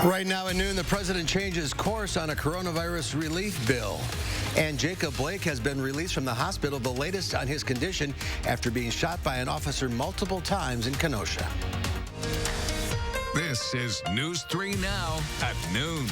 Right now at noon, the president changes course on a coronavirus relief bill. And Jacob Blake has been released from the hospital, the latest on his condition after being shot by an officer multiple times in Kenosha. This is News 3 Now at noon.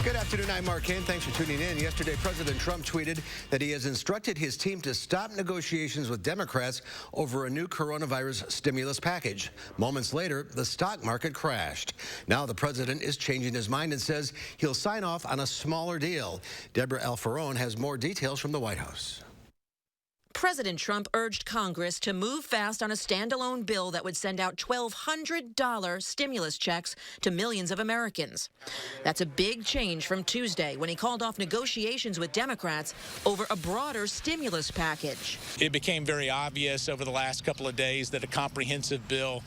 Good afternoon, I'm Mark Kane. Thanks for tuning in. Yesterday, President Trump tweeted that he has instructed his team to stop negotiations with Democrats over a new coronavirus stimulus package. Moments later, the stock market crashed. Now the president is changing his mind and says he'll sign off on a smaller deal. Deborah Alfarone has more details from the White House. President Trump urged Congress to move fast on a standalone bill that would send out $1,200 stimulus checks to millions of Americans. That's a big change from Tuesday when he called off negotiations with Democrats over a broader stimulus package. It became very obvious over the last couple of days that a comprehensive bill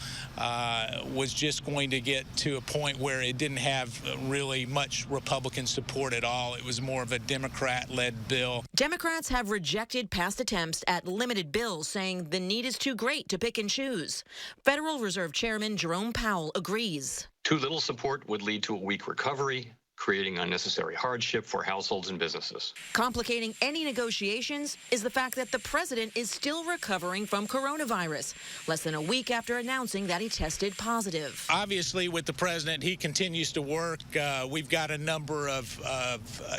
was just going to get to a point where it didn't have really much Republican support at all. It was more of a Democrat-led bill. Democrats have rejected past attempts at limited bills, saying the need is too great to pick and choose. Federal Reserve Chairman Jerome Powell agrees. Too little support would lead to a weak recovery, creating unnecessary hardship for households and businesses. Complicating any negotiations is the fact that the president is still recovering from coronavirus, less than a week after announcing that he tested positive. Obviously, with the president, he continues to work. We've got a number of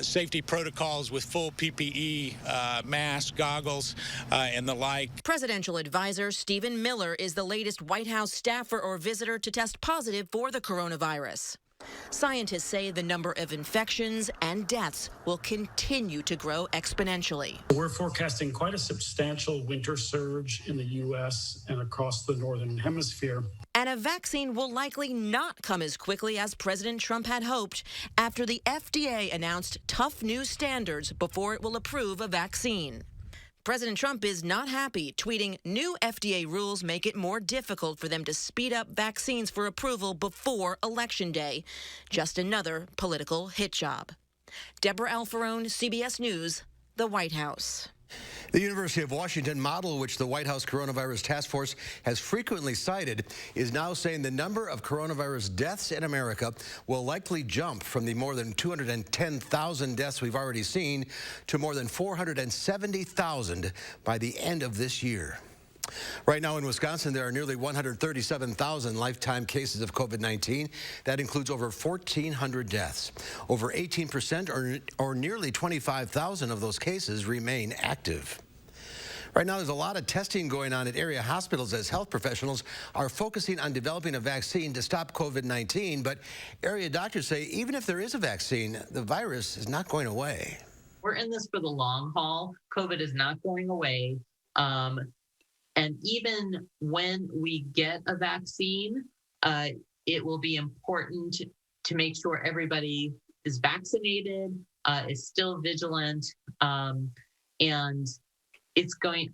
safety protocols with full PPE, masks, goggles, and the like. Presidential advisor Stephen Miller is the latest White House staffer or visitor to test positive for the coronavirus. Scientists say the number of infections and deaths will continue to grow exponentially. We're forecasting quite a substantial winter surge in the U.S. and across the northern hemisphere. And a vaccine will likely not come as quickly as President Trump had hoped after the FDA announced tough new standards before it will approve a vaccine. President Trump is not happy, tweeting new FDA rules make it more difficult for them to speed up vaccines for approval before Election Day. Just another political hit job. Deborah Alfarone, CBS News, the White House. The University of Washington model, which the White House Coronavirus Task Force has frequently cited, is now saying the number of coronavirus deaths in America will likely jump from the more than 210,000 deaths we've already seen to more than 470,000 by the end of this year. Right now in Wisconsin, there are nearly 137,000 lifetime cases of COVID-19. That includes over 1,400 deaths. Over 18% or nearly 25,000 of those cases remain active. Right now, there's a lot of testing going on at area hospitals as health professionals are focusing on developing a vaccine to stop COVID-19. But area doctors say even if there is a vaccine, the virus is not going away. We're in this for the long haul. COVID is not going away. And even when we get a vaccine, it will be important to make sure everybody is vaccinated, is still vigilant, and it's going.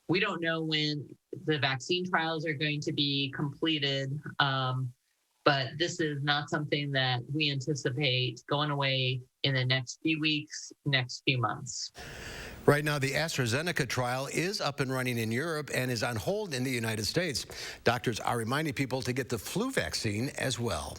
We don't know when the vaccine trials are going to be completed, but this is not something that we anticipate going away in the next few weeks, next few months. Right now, the AstraZeneca trial is up and running in Europe and is on hold in the United States. Doctors are reminding people to get the flu vaccine as well.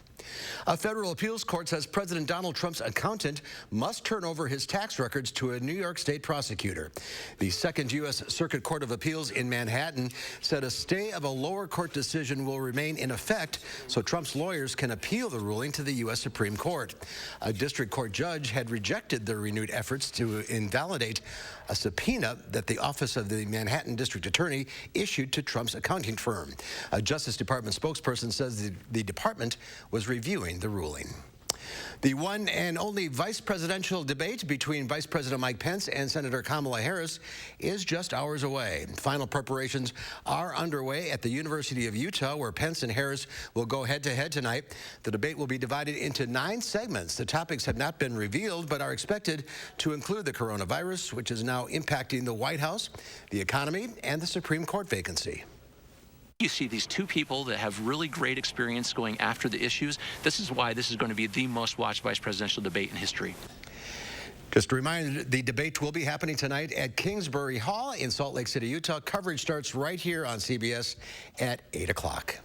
A federal appeals court says President Donald Trump's accountant must turn over his tax records to a New York State prosecutor. The Second U.S. Circuit Court of Appeals in Manhattan said a stay of a lower court decision will remain in effect so Trump's lawyers can appeal the ruling to the U.S. Supreme Court. A district court judge had rejected the renewed efforts to invalidate a subpoena that the Office of the Manhattan District Attorney issued to Trump's accounting firm. A Justice Department spokesperson says the department was reviewing the ruling. The one and only vice presidential debate between Vice President Mike Pence and Senator Kamala Harris is just hours away. Final preparations are underway at the University of Utah, where Pence and Harris will go head-to-head tonight. The debate will be divided into 9 segments. The topics have not been revealed, but are expected to include the coronavirus, which is now impacting the White House, the economy, and the Supreme Court vacancy. You see these two people that have really great experience going after the issues. This is why this is going to be the most watched vice presidential debate in history. Just a reminder, the debate will be happening tonight at Kingsbury Hall in Salt Lake City, Utah. Coverage starts right here on CBS at 8 o'clock.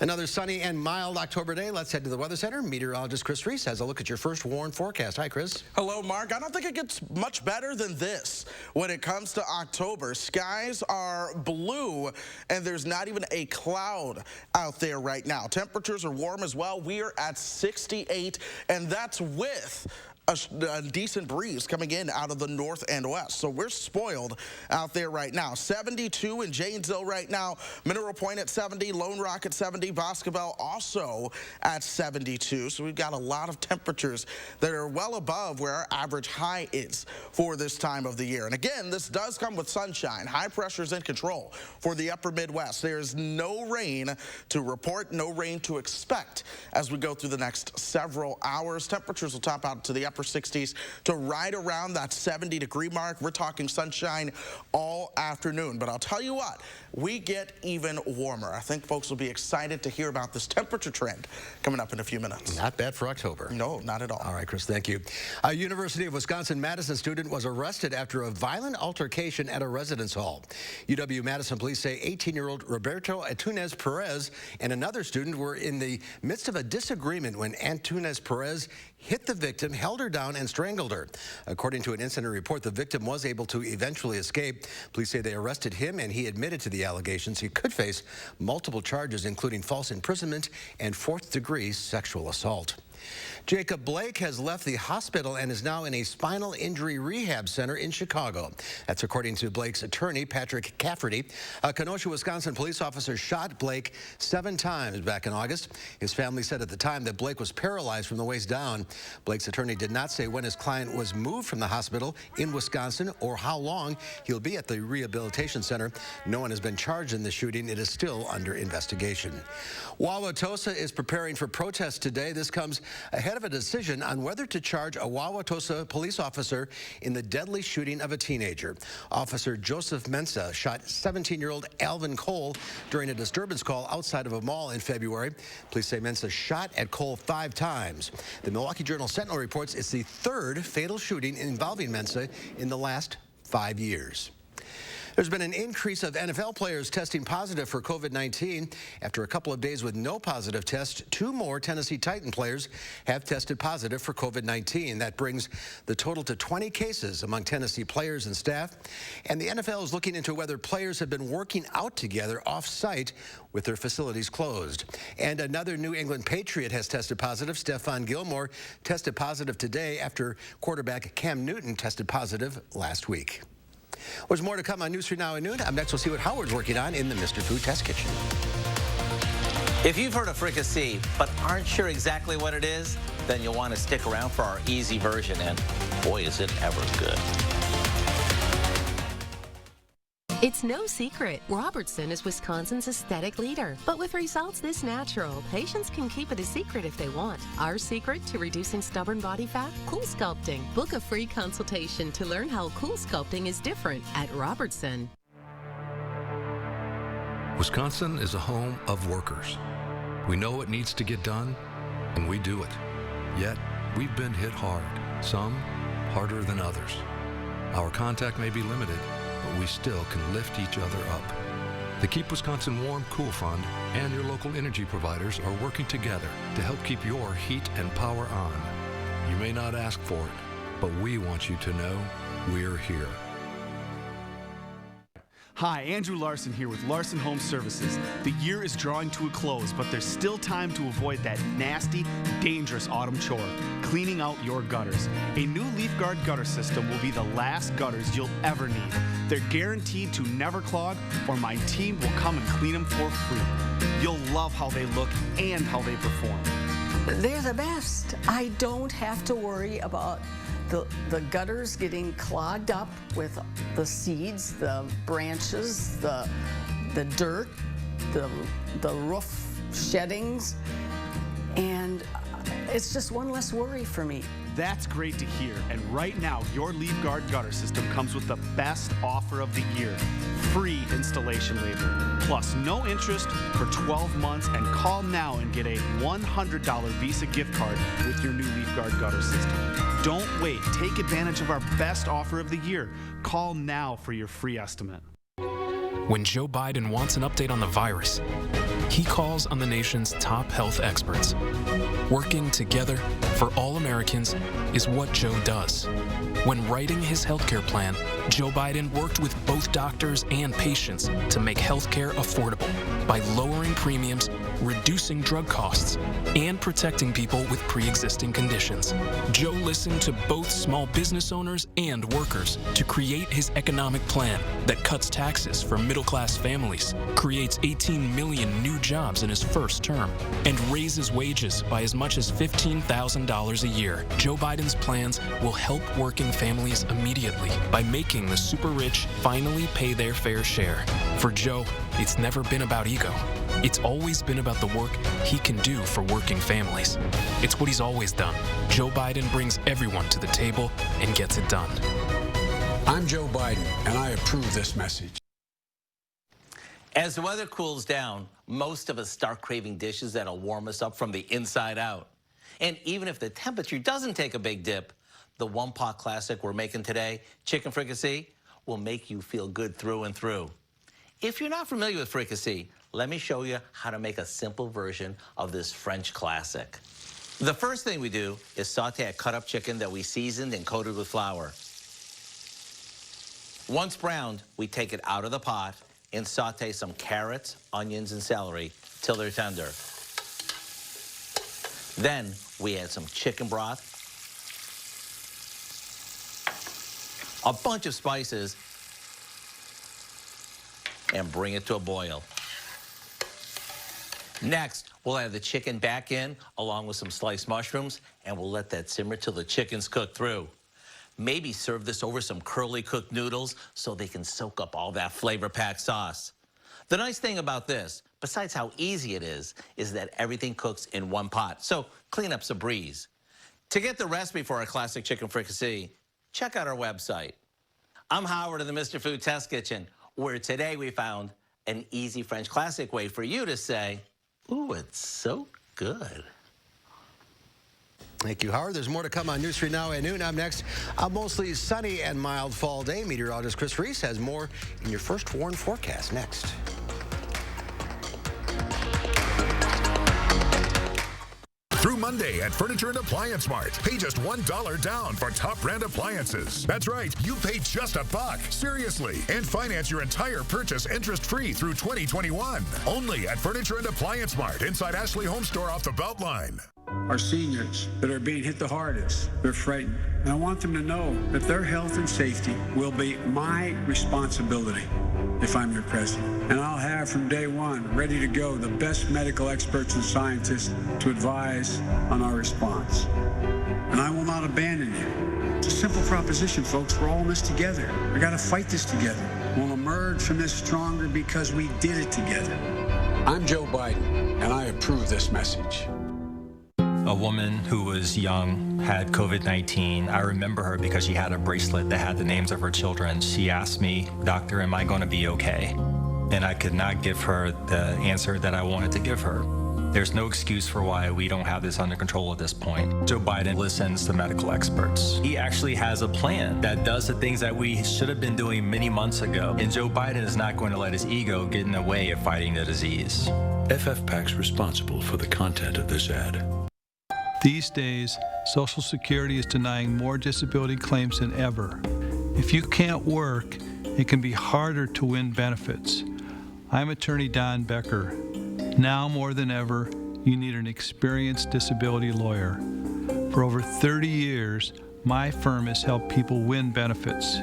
Another sunny and mild October day. Let's head to the Weather Center. Meteorologist Chris Reese has a look at your first warm forecast. Hi, Chris. Hello, Mark. I don't think it gets much better than this when it comes to October. Skies are blue, and there's not even a cloud out there right now. Temperatures are warm as well. We are at 68, and that's with a decent breeze coming in out of the north and west. So we're spoiled out there right now. 72 in Janesville right now. Mineral Point at 70, Lone Rock at 70, Boscobel also at 72. So we've got a lot of temperatures that are well above where our average high is for this time of the year. And again, this does come with sunshine. High pressure is in control for the upper Midwest. There's no rain to report, no rain to expect as we go through the next several hours. Temperatures will top out to the upper 60s to right around that 70-degree mark. We're talking sunshine all afternoon. But I'll tell you what, we get even warmer. I think folks will be excited to hear about this temperature trend coming up in a few minutes. Not bad for October. No, not at all. All right, Chris, thank you. A University of Wisconsin-Madison student was arrested after a violent altercation at a residence hall. UW-Madison police say 18-year-old Roberto Antunes Perez and another student were in the midst of a disagreement when Antunes Perez hit the victim, held her down, and strangled her. According to an incident report, the victim was able to eventually escape. Police say they arrested him, and he admitted to the allegations. He could face multiple charges, including false imprisonment and fourth-degree sexual assault. Jacob Blake has left the hospital and is now in a spinal injury rehab center in Chicago. That's according to Blake's attorney, Patrick Cafferty. A Kenosha, Wisconsin police officer shot Blake 7 times back in August. His family said at the time that Blake was paralyzed from the waist down. Blake's attorney did not say when his client was moved from the hospital in Wisconsin or how long he'll be at the rehabilitation center. No one has been charged in the shooting. It is still under investigation. Wauwatosa is preparing for protests today. This comes ahead of a decision on whether to charge a Wauwatosa police officer in the deadly shooting of a teenager. Officer Joseph Mensah shot 17-year-old Alvin Cole during a disturbance call outside of a mall in February. Police say Mensah shot at Cole 5 times. The Milwaukee Journal-Sentinel reports it's the 3rd fatal shooting involving Mensah in the last 5 years. There's been an increase of NFL players testing positive for COVID-19. After a couple of days with no positive tests, 2 more Tennessee Titan players have tested positive for COVID-19. That brings the total to 20 cases among Tennessee players and staff. And the NFL is looking into whether players have been working out together off-site with their facilities closed. And another New England Patriot has tested positive. Stephon Gilmore tested positive today after quarterback Cam Newton tested positive last week. There's more to come on News 3 Now at noon. Up next, we'll see what Howard's working on in the Mr. Food Test Kitchen. If you've heard of fricassee but aren't sure exactly what it is, then you'll want to stick around for our easy version, and boy, is it ever good. It's no secret, Robertson is Wisconsin's aesthetic leader. But with results this natural, patients can keep it a secret if they want. Our secret to reducing stubborn body fat? Cool Sculpting. Book a free consultation to learn how Cool Sculpting is different at Robertson. Wisconsin is a home of workers. We know what needs to get done, and we do it. Yet, we've been hit hard, some harder than others. Our contact may be limited, but we still can lift each other up. The Keep Wisconsin Warm Cool Fund and your local energy providers are working together to help keep your heat and power on. You may not ask for it, but we want you to know we're here. Hi, Andrew Larson here with Larson Home Services. The year is drawing to a close, but there's still time to avoid that nasty, dangerous autumn chore, cleaning out your gutters. A new Leaf Guard gutter system will be the last gutters you'll ever need. They're guaranteed to never clog, or my team will come and clean them for free. You'll love how they look and how they perform. They're the best. I don't have to worry about the gutters getting clogged up with the seeds, the branches, the dirt, the roof sheddings, and it's just one less worry for me. That's great to hear, and right now your Leaf Guard gutter system comes with the best offer of the year: free installation labor, plus no interest for 12 months, and call now and get a $100 Visa gift card with your new Leaf Guard gutter system. Don't wait. Take advantage of our best offer of the year. Call now for your free estimate. When Joe Biden wants an update on the virus, he calls on the nation's top health experts. Working together for all Americans is what Joe does. When writing his healthcare plan, Joe Biden worked with both doctors and patients to make healthcare affordable by lowering premiums, reducing drug costs, and protecting people with pre-existing conditions. Joe listened to both small business owners and workers to create his economic plan that cuts taxes for middle-class families, creates 18 million new jobs in his first term, and raises wages by as much as $15,000 a year. Joe Biden's plans will help working families immediately by making the super rich finally pay their fair share. For Joe, it's never been about ego. It's always been about the work he can do for working families. It's what he's always done. Joe Biden brings everyone to the table and gets it done. I'm Joe Biden, and I approve this message. As the weather cools down, most of us start craving dishes that'll warm us up from the inside out. And even if the temperature doesn't take a big dip, the one-pot classic we're making today, chicken fricassee, will make you feel good through and through. If you're not familiar with fricassee, let me show you how to make a simple version of this French classic. The first thing we do is saute a cut-up chicken that we seasoned and coated with flour. Once browned, we take it out of the pot and saute some carrots, onions, and celery till they're tender. Then we add some chicken broth, a bunch of spices, and bring it to a boil. Next, we'll add the chicken back in along with some sliced mushrooms, and we'll let that simmer till the chicken's cooked through. Maybe serve this over some curly cooked noodles so they can soak up all that flavor-packed sauce. The nice thing about this, besides how easy it is that everything cooks in one pot, so cleanup's a breeze. To get the recipe for our classic chicken fricassee, check out our website. I'm Howard of the Mr. Food Test Kitchen, where today we found an easy French classic way for you to say, ooh, it's so good. Thank you, Howard. There's more to come on News 3 Now at noon. Up next, a mostly sunny and mild fall day. Meteorologist Chris Reese has more in your first warned forecast next. Through Monday at Furniture and Appliance Mart. Pay just $1 down for top brand appliances. That's right, you pay just $1. Seriously. And finance your entire purchase interest-free through 2021. Only at Furniture and Appliance Mart inside Ashley Home Store off the Beltline. Our seniors that are being hit the hardest, they're frightened. And I want them to know that their health and safety will be my responsibility if I'm your president. And I'll have from day one, ready to go, the best medical experts and scientists to advise on our response. And I will not abandon you. It's a simple proposition, folks. We're all in this together. We got to fight this together. We'll emerge from this stronger because we did it together. I'm Joe Biden, and I approve this message. A woman who was young had COVID-19. I remember her because she had a bracelet that had the names of her children. She asked me, "Doctor, am I going to be okay?" And I could not give her the answer that I wanted to give her. There's no excuse for why we don't have this under control at this point. Joe Biden listens to medical experts. He actually has a plan that does the things that we should have been doing many months ago. And Joe Biden is not going to let his ego get in the way of fighting the disease. FFPAC's responsible for the content of this ad. These days, Social Security is denying more disability claims than ever. If you can't work, it can be harder to win benefits. I'm attorney Don Becker. Now more than ever, you need an experienced disability lawyer. For over 30 years, my firm has helped people win benefits.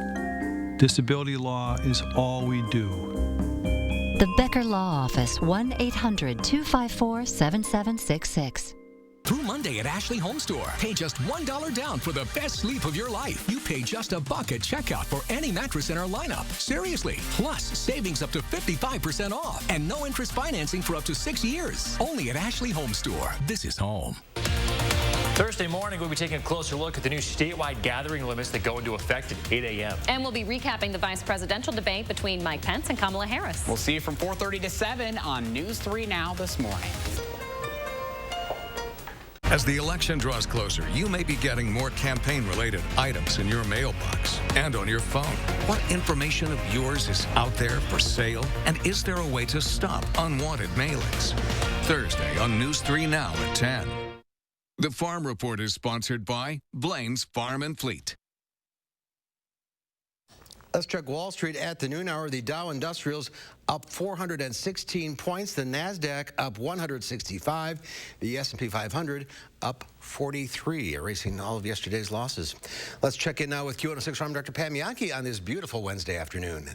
Disability law is all we do. The Becker Law Office, 1-800-254-7766. Through Monday at Ashley Home Store. Pay just $1 down for the best sleep of your life. You pay just $1 at checkout for any mattress in our lineup. Seriously. Plus, savings up to 55% off. And no interest financing for up to 6 years. Only at Ashley Home Store. This is home. Thursday morning, we'll be taking a closer look at the new statewide gathering limits that go into effect at 8 a.m. And we'll be recapping the vice presidential debate between Mike Pence and Kamala Harris. We'll see you from 4:30 to 7 on News 3 Now this morning. As the election draws closer, you may be getting more campaign-related items in your mailbox and on your phone. What information of yours is out there for sale? And is there a way to stop unwanted mailings? Thursday on News 3 Now at 10. The Farm Report is sponsored by Blaine's Farm and Fleet. Let's check Wall Street at the noon hour. The Dow Industrials up 416 points. The NASDAQ up 165. The S&P 500 up 43, erasing all of yesterday's losses. Let's check in now with Q106 Farm Director Pam Yankee on this beautiful Wednesday afternoon.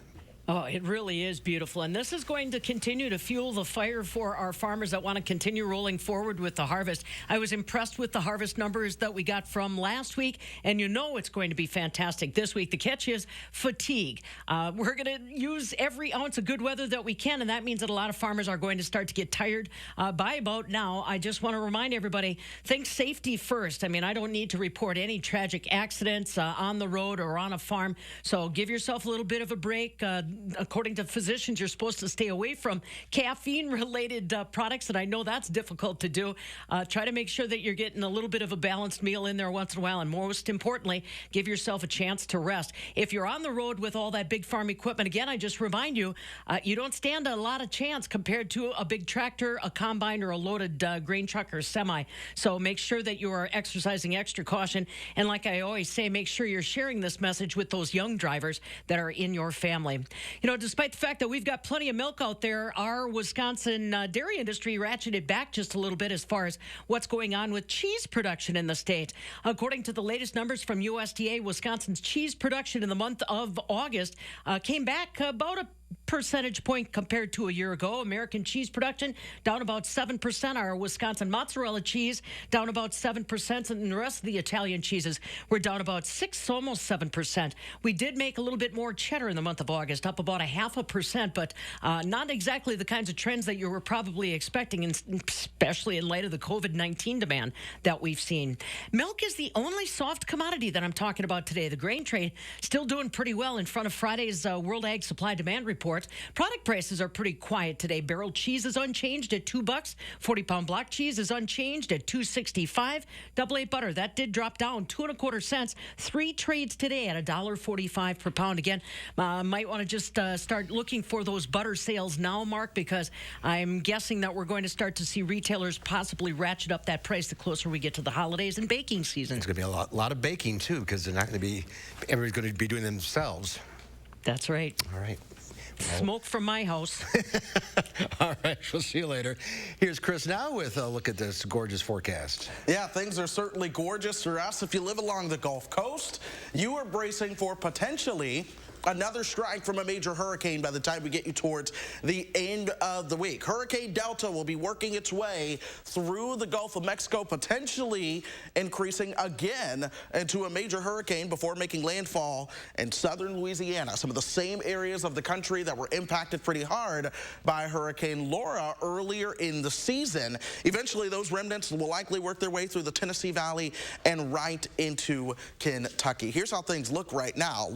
Oh, it really is beautiful. And this is going to continue to fuel the fire for our farmers that want to continue rolling forward with the harvest. I was impressed with the harvest numbers that we got from last week, and you know it's going to be fantastic this week. The catch is fatigue. We're going to use every ounce of good weather that we can, and that means that a lot of farmers are going to start to get tired by about now. I just want to remind everybody, think safety first. I mean, I don't need to report any tragic accidents on the road or on a farm, so give yourself a little bit of a break. According to physicians, you're supposed to stay away from caffeine-related products, and I know that's difficult to do. Try to make sure that you're getting a little bit of a balanced meal in there once in a while, and most importantly, give yourself a chance to rest. If you're on the road with all that big farm equipment, again, I just remind you, you don't stand a lot of chance compared to a big tractor, a combine, or a loaded grain truck or semi. So make sure that you are exercising extra caution, and like I always say, make sure you're sharing this message with those young drivers that are in your family. You know, despite the fact that we've got plenty of milk out there, our Wisconsin dairy industry ratcheted back just a little bit as far as what's going on with cheese production in the state. According to the latest numbers from USDA, Wisconsin's cheese production in the month of August came back about a percentage point compared to a year ago. American cheese production down about 7%. Our Wisconsin mozzarella cheese down about 7%, and the rest of the Italian cheeses were down about 6, almost 7%. We did make a little bit more cheddar in the month of August, up about 0.5%, but not exactly the kinds of trends that you were probably expecting, especially in light of the COVID-19 demand that we've seen. Milk is the only soft commodity that I'm talking about today. The grain trade still doing pretty well in front of Friday's World Ag Supply Demand Report. Product prices are pretty quiet today. Barrel cheese is unchanged at $2. 40-pound block cheese is unchanged at $2.65. Double A butter, that did drop down 2.25 cents. 3 trades today at $1.45 per pound. Again, might want to just start looking for those butter sales now, Mark, because I'm guessing that we're going to start to see retailers possibly ratchet up that price the closer we get to the holidays and baking season. It's going to be a lot of baking, too, because they're not going to be, everybody's going to be doing them themselves. That's right. All right. Smoke from my house. All right, we'll see you later. Here's Chris now with a look at this gorgeous forecast. Yeah, things are certainly gorgeous for us. If you live along the Gulf Coast, you are bracing for potentially another strike from a major hurricane by the time we get you towards the end of the week. Hurricane Delta will be working its way through the Gulf of Mexico, potentially increasing again into a major hurricane before making landfall in southern Louisiana. Some of the same areas of the country that were impacted pretty hard by Hurricane Laura earlier in the season. Eventually, those remnants will likely work their way through the Tennessee Valley and right into Kentucky. Here's how things look right now.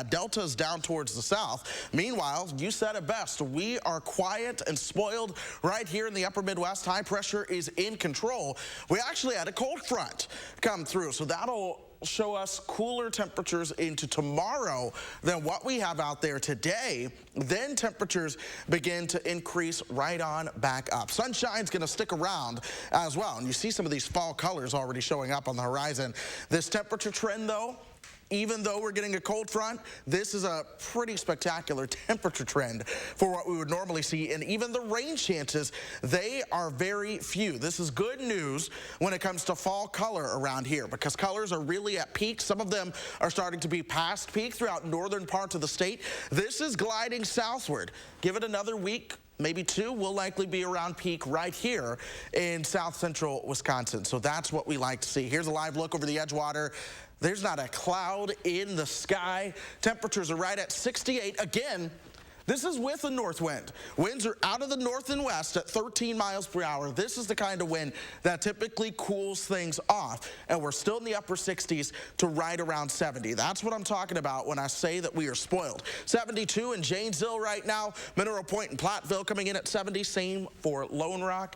Delta's down towards the south. Meanwhile, you said it best. We are quiet and spoiled right here in the upper Midwest. High pressure is in control. We actually had a cold front come through, so that'll show us cooler temperatures into tomorrow than what we have out there today. Then temperatures begin to increase right on back up. Sunshine's going to stick around as well, and you see some of these fall colors already showing up on the horizon. This temperature trend, though, even though we're getting a cold front, this is a pretty spectacular temperature trend for what we would normally see. And even the rain chances, they are very few. This is good news when it comes to fall color around here, because colors are really at peak. Some of them are starting to be past peak throughout northern parts of the state. This is gliding southward. Give it another week, maybe 2, we'll likely be around peak right here in south central Wisconsin. So that's what we like to see. Here's a live look over the Edgewater. There's not a cloud in the sky. Temperatures are right at 68. Again, this is with a north wind. Winds are out of the north and west at 13 miles per hour. This is the kind of wind that typically cools things off. And we're still in the upper 60s to right around 70. That's what I'm talking about when I say that we are spoiled. 72 in Janesville right now. Mineral Point and Platteville coming in at 70. Same for Lone Rock.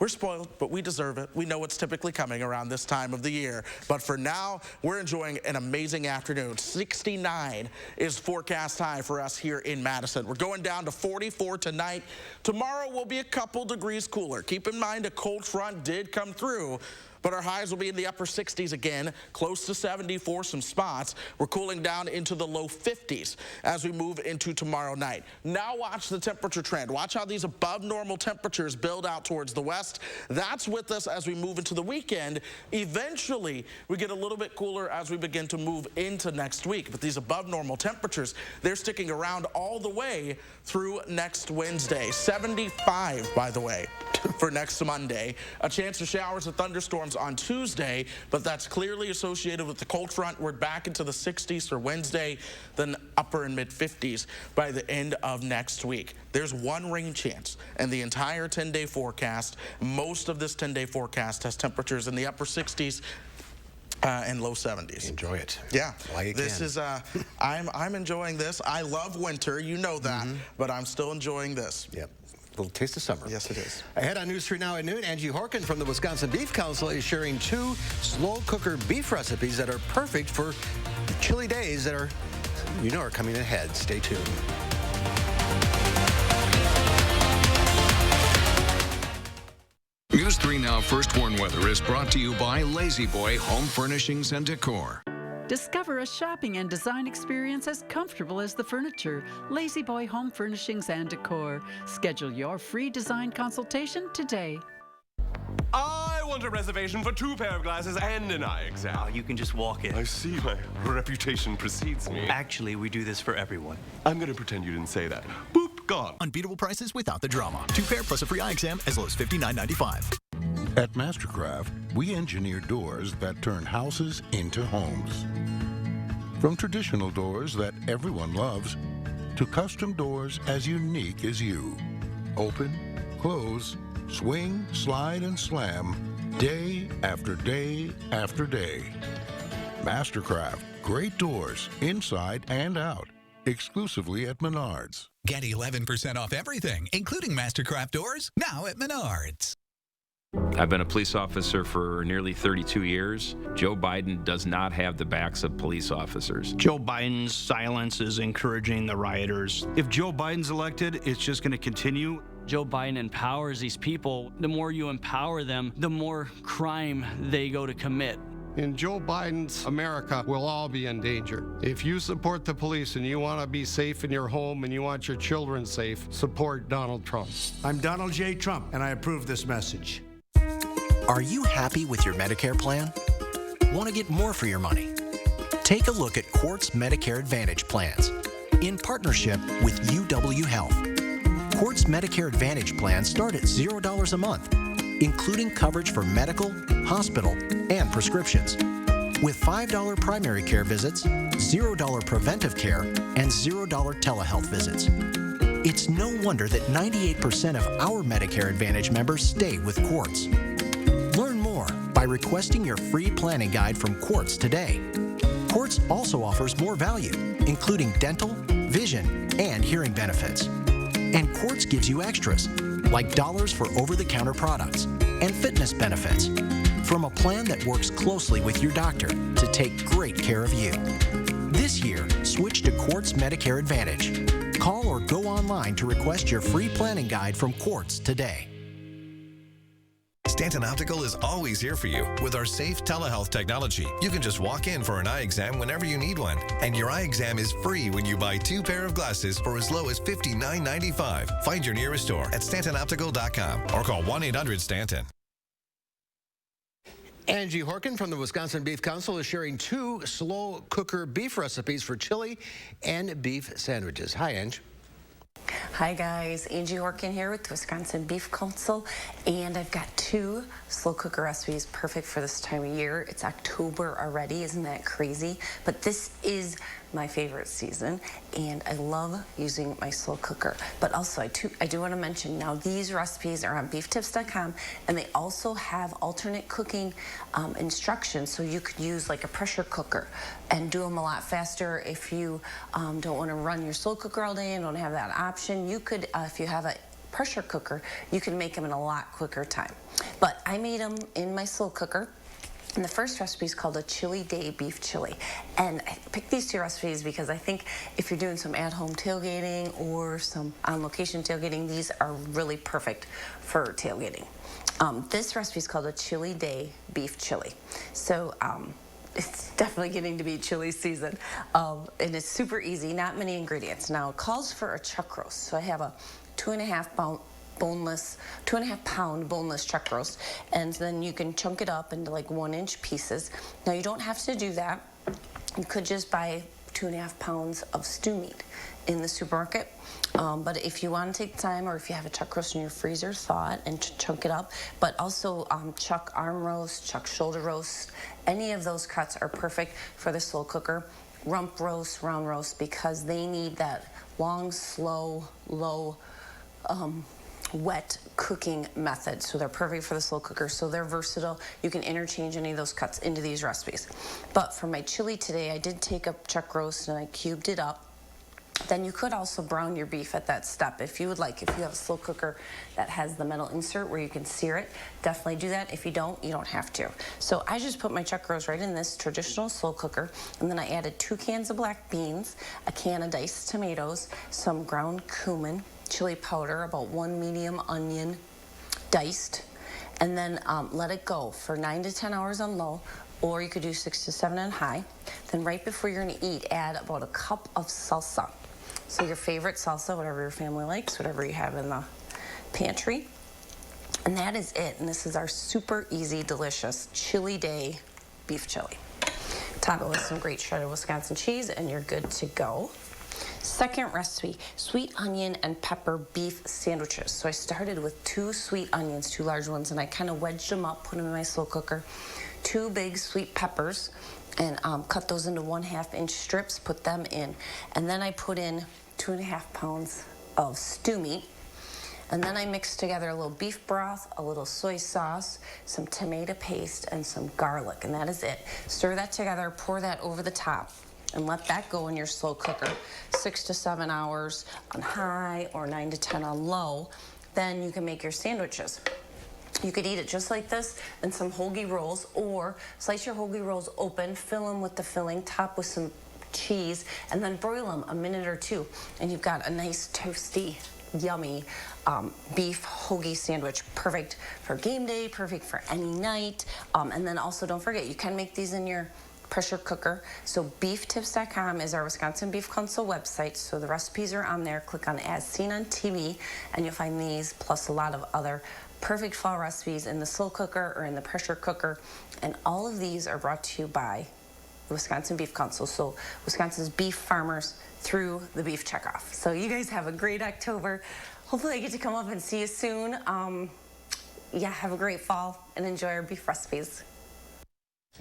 We're spoiled, but we deserve it. We know what's typically coming around this time of the year. But for now, we're enjoying an amazing afternoon. 69 is forecast high for us here in Madison. We're going down to 44 tonight. Tomorrow will be a couple degrees cooler. Keep in mind a cold front did come through, but our highs will be in the upper 60s again, close to 70 for some spots. We're cooling down into the low 50s as we move into tomorrow night. Now watch the temperature trend. Watch how these above normal temperatures build out towards the west. That's with us as we move into the weekend. Eventually, we get a little bit cooler as we begin to move into next week. But these above normal temperatures, they're sticking around all the way through next Wednesday. 75, by the way, for next Monday. A chance of showers and thunderstorms on Tuesday, but that's clearly associated with the cold front. We're back into the 60s for Wednesday, then upper and mid 50s by the end of next week. There's one rain chance in the entire 10-day forecast. Most of this 10-day forecast has temperatures in the upper 60s and low 70s. Enjoy it. Yeah, this is I'm enjoying this. I love winter, you know that, but I'm still enjoying this. Yep. A little taste of summer. Yes, it is. Ahead on News 3 Now at noon, Angie Horkin from the Wisconsin Beef Council is sharing 2 slow cooker beef recipes that are perfect for chilly days that are, are coming ahead. Stay tuned. News 3 Now First Warn Weather is brought to you by Lazy Boy Home Furnishings and Decor. Discover a shopping and design experience as comfortable as the furniture. Lazy Boy Home Furnishings and Decor. Schedule your free design consultation today. I want a reservation for 2 pair of glasses and an eye exam. Oh, you can just walk in. I see, my reputation precedes me. Actually, we do this for everyone. I'm going to pretend you didn't say that. Boop, gone. Unbeatable prices without the drama. 2 pair plus a free eye exam as low as $59.95. At Mastercraft, we engineer doors that turn houses into homes. From traditional doors that everyone loves to custom doors as unique as you. Open, close, swing, slide, and slam day after day after day. Mastercraft, great doors inside and out. Exclusively at Menards. Get 11% off everything, including Mastercraft doors, now at Menards. I've been a police officer for nearly 32 years. Joe Biden does not have the backs of police officers. Joe Biden's silence is encouraging the rioters. If Joe Biden's elected, it's just going to continue. Joe Biden empowers these people. The more you empower them, the more crime they go to commit. In Joe Biden's America, we'll all be in danger. If you support the police and you want to be safe in your home and you want your children safe, support Donald Trump. I'm Donald J. Trump, and I approve this message. Are you happy with your Medicare plan? Want to get more for your money? Take a look at Quartz Medicare Advantage plans in partnership with UW Health. Quartz Medicare Advantage plans start at $0 a month, including coverage for medical, hospital, and prescriptions. With $5 primary care visits, $0 preventive care, and $0 telehealth visits. It's no wonder that 98% of our Medicare Advantage members stay with Quartz. Learn more by requesting your free planning guide from Quartz today. Quartz also offers more value, including dental, vision, and hearing benefits. And Quartz gives you extras, like dollars for over-the-counter products and fitness benefits, from a plan that works closely with your doctor to take great care of you. This year, switch to Quartz Medicare Advantage. Call or go online to request your free planning guide from Quartz today. Stanton Optical is always here for you with our safe telehealth technology. You can just walk in for an eye exam whenever you need one. And your eye exam is free when you buy 2 pair of glasses for as low as $59.95. Find your nearest store at StantonOptical.com or call 1-800-STANTON. Angie Horkin from the Wisconsin Beef Council is sharing 2 slow cooker beef recipes for chili and beef sandwiches. Hi, Angie. Hi guys, Angie Horkin here with the Wisconsin Beef Council, and I've got 2 slow cooker recipes perfect for this time of year. It's October already, isn't that crazy? But this is my favorite season, and I love using my slow cooker. But also, I do want to mention, now these recipes are on beeftips.com, and they also have alternate cooking instructions, so you could use like a pressure cooker and do them a lot faster. If you don't want to run your slow cooker all day and don't have that option, you could, if you have a pressure cooker, you can make them in a lot quicker time. But I made them in my slow cooker. And the first recipe is called a Chili Day Beef Chili. And I picked these two recipes because I think if you're doing some at-home tailgating or some on-location tailgating, these are really perfect for tailgating. This recipe is called a Chili Day Beef Chili. So it's definitely getting to be chili season. And it's super easy, not many ingredients. Now it calls for a chuck roast. So I have a 2.5 pound boneless chuck roast, and then you can chunk it up into like 1-inch pieces. Now you don't have to do that. You could just buy 2.5 pounds of stew meat in the supermarket. But if you want to take time, or if you have a chuck roast in your freezer, thaw it and chunk it up. But also chuck arm roast, chuck shoulder roast, any of those cuts are perfect for the slow cooker. Rump roast, round roast, because they need that long, slow, low, wet cooking method. So they're perfect for the slow cooker. So they're versatile. You can interchange any of those cuts into these recipes. But for my chili today, I did take a chuck roast and I cubed it up. Then you could also brown your beef at that step if you would like. If you have a slow cooker that has the metal insert where you can sear it, definitely do that. If you don't have to. So I just put my chuck roast right in this traditional slow cooker, and then I added 2 cans of black beans, a can of diced tomatoes, some ground cumin, chili powder, about 1 medium onion diced, and then let it go for 9 to 10 hours on low, or you could do 6 to 7 on high. Then right before you're gonna eat, add about a cup of salsa. So your favorite salsa, whatever your family likes, whatever you have in the pantry. And that is it. And this is our super easy, delicious Chili Day Beef Chili. Top it with some great shredded Wisconsin cheese and you're good to go. Second recipe, sweet onion and pepper beef sandwiches. So I started with 2 sweet onions, 2 large ones, and I kind of wedged them up, put them in my slow cooker. 2 big sweet peppers, and cut those into 1/2-inch strips, put them in. And then I put in 2.5 pounds of stew meat. And then I mixed together a little beef broth, a little soy sauce, some tomato paste, and some garlic, and that is it. Stir that together, pour that over the top, and let that go in your slow cooker, 6 to 7 hours on high or 9 to 10 on low. Then you can make your sandwiches. You could eat it just like this in some hoagie rolls, or slice your hoagie rolls open, fill them with the filling, top with some cheese, and then broil them a minute or 2. And you've got a nice toasty, yummy beef hoagie sandwich. Perfect for game day, perfect for any night. And then also don't forget, you can make these in your pressure cooker. So beeftips.com is our Wisconsin Beef Council website. So the recipes are on there. Click on As Seen on TV and you'll find these plus a lot of other perfect fall recipes in the slow cooker or in the pressure cooker. And all of these are brought to you by the Wisconsin Beef Council. So Wisconsin's beef farmers through the beef checkoff. So you guys have a great October. Hopefully I get to come up and see you soon. Yeah, have a great fall and enjoy our beef recipes.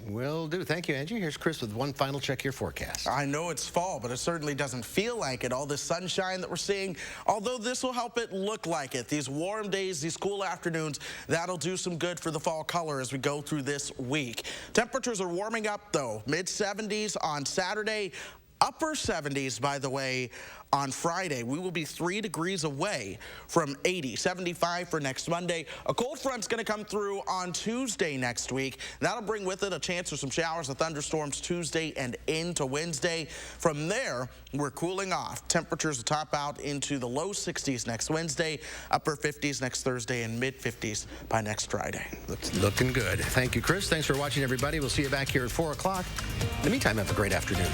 Will do. Thank you, Angie. Here's Chris with one final check your forecast. I know it's fall, but it certainly doesn't feel like it. All this sunshine that we're seeing, although this will help it look like it. These warm days, these cool afternoons, that'll do some good for the fall color as we go through this week. Temperatures are warming up, though. Mid-70s on Saturday. Upper 70s, by the way, on Friday. We will be 3 degrees away from 80. 75 for next Monday. A cold front's going to come through on Tuesday next week. That'll bring with it a chance for some showers and thunderstorms Tuesday and into Wednesday. From there, we're cooling off. Temperatures will top out into the low 60s next Wednesday, upper 50s next Thursday, and mid 50s by next Friday. Looking good. Thank you, Chris. Thanks for watching, everybody. We'll see you back here at 4 o'clock. In the meantime, have a great afternoon.